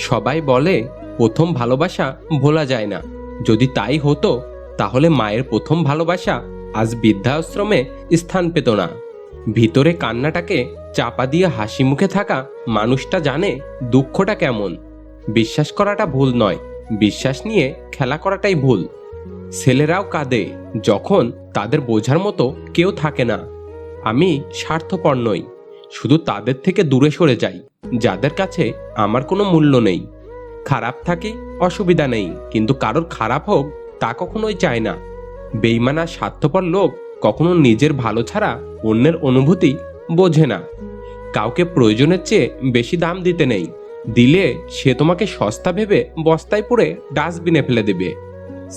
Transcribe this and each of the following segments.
সবাই বলে প্রথম ভালোবাসা ভোলা যায় না। যদি তাই হতো তাহলে মায়ের প্রথম ভালোবাসা আজ বৃদ্ধাশ্রমে স্থান পেত না। ভিতরে কান্নাটাকে চাপা দিয়ে হাসি মুখে থাকা মানুষটা জানে দুঃখটা কেমন। বিশ্বাস করাটা ভুল নয়, বিশ্বাস নিয়ে খেলা করাটাই ভুল। ছেলেরাও কাঁদে যখন তাদের বোঝার মতো কেউ থাকে না। আমি স্বার্থপর নই, শুধু তাদের থেকে দূরে সরে যাই যাদের কাছে আমার কোনো মূল্য নেই। খারাপ থাকি অসুবিধা নেই, কিন্তু কারোর খারাপ হোক তা কখনোই চায় না। বেইমান আর স্বার্থপর লোক কখনো নিজের ভালো ছাড়া অন্যের অনুভূতি বোঝে না। কাউকে প্রয়োজনের চেয়ে বেশি দাম দিতে নেই, দিলে সে তোমাকে সস্তা ভেবে বস্তায় পুরে ডাস্টবিনে ফেলে দেবে।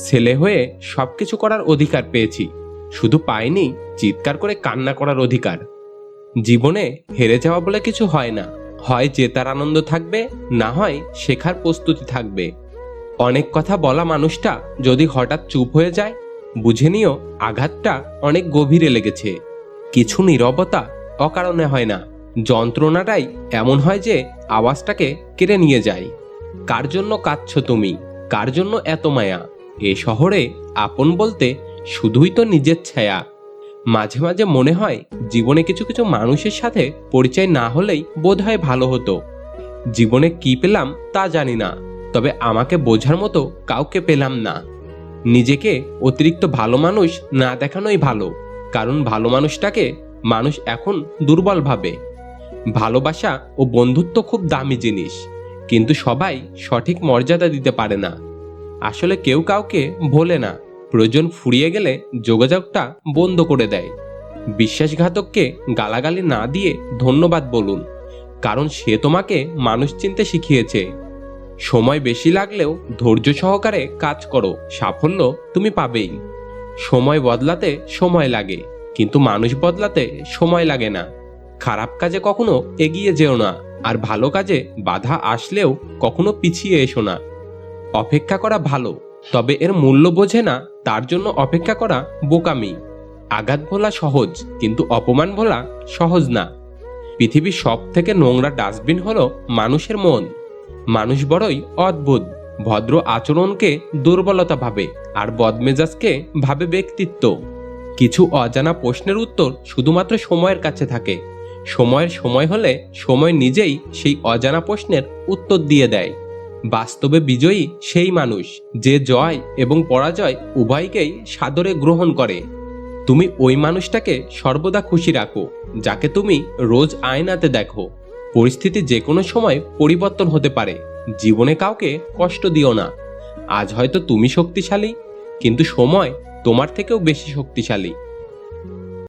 ছেলে হয়ে সবকিছু করার অধিকার পেয়েছি, শুধু পাইনি চিৎকার করে কান্না করার অধিকার। জীবনে হেরে যাওয়া বলে কিছু হয় না, হয় জেতার আনন্দ থাকবে, না হয় শেখার প্রস্তুতি থাকবে। অনেক কথা বলা মানুষটা যদি হঠাৎ চুপ হয়ে যায়, বুঝে নিও আঘাতটা অনেক গভীরে লেগেছে। কিছু নীরবতা অকারণে হয় না, যন্ত্রণাটাই এমন হয় যে আওয়াজটাকে কেড়ে নিয়ে যায়। কার জন্য কাঁদছো তুমি, কার জন্য এত মায়া? এ শহরে আপন বলতে শুধুই তো নিজের ছায়া। মাঝে মাঝে মনে হয় জীবনে কিছু কিছু মানুষের সাথে পরিচয় না হলেই বোধহয় ভালো হতো। জীবনে কি পেলাম তা জানি না, তবে আমাকে বোঝার মতো কাউকে পেলাম না। নিজেকে অতিরিক্ত ভালো মানুষ না দেখানোই ভালো, কারণ ভালো মানুষটাকে মানুষ এখন দুর্বল ভাবে। ভালোবাসা ও বন্ধুত্ব খুব দামি জিনিস, কিন্তু সবাই সঠিক মর্যাদা দিতে পারে না। আসলে কেউ কাউকে ভোলে না, প্রয়োজন ফুরিয়ে গেলে যোগাযোগটা বন্ধ করে দেয়। বিশ্বাসঘাতককে গালাগালি না দিয়ে ধন্যবাদ বলুন, কারণ সে তোমাকে মানুষ চিনতে শিখিয়েছে। সময় বেশি লাগলেও ধৈর্য সহকারে কাজ করো, সাফল্য তুমি পাবেই। সময় বদলাতে সময় লাগে, কিন্তু মানুষ বদলাতে সময় লাগে না। খারাপ কাজে কখনো এগিয়ে যেও না, আর ভালো কাজে বাধা আসলেও কখনো পিছিয়ে এসো না। অপেক্ষা করা ভালো, তবে এর মূল্য বোঝে না তার জন্য অপেক্ষা করা বোকামি। আঘাত ভোলা সহজ, কিন্তু অপমান ভোলা সহজ না। পৃথিবীর সব থেকে নোংরা ডাস্টবিন হলো মানুষের মন। মানুষ বড়ই অদ্ভুত, ভদ্র আচরণকে দুর্বলতা ভাবে, আর বদমেজাজকে ভাবে ব্যক্তিত্ব। কিছু অজানা প্রশ্নের উত্তর শুধুমাত্র সময়ের কাছে থাকে। সময়ের সময় হলে সময় নিজেই সেই অজানা প্রশ্নের উত্তর দিয়ে দেয়। বাস্তবে বিজয়ী সেই মানুষ যে জয় এবং পরাজয় উভয়কেই সাদরে গ্রহণ করে। তুমি ওই মানুষটাকে সর্বদা খুশি রাখো যাকে তুমি রোজ আয়নাতে দেখো। পরিস্থিতি যে কোনো সময় পরিবর্তন হতে পারে, জীবনে কাউকে কষ্ট দিও না। আজ হয়তো তুমি শক্তিশালী, কিন্তু সময় তোমার থেকেও বেশি শক্তিশালী।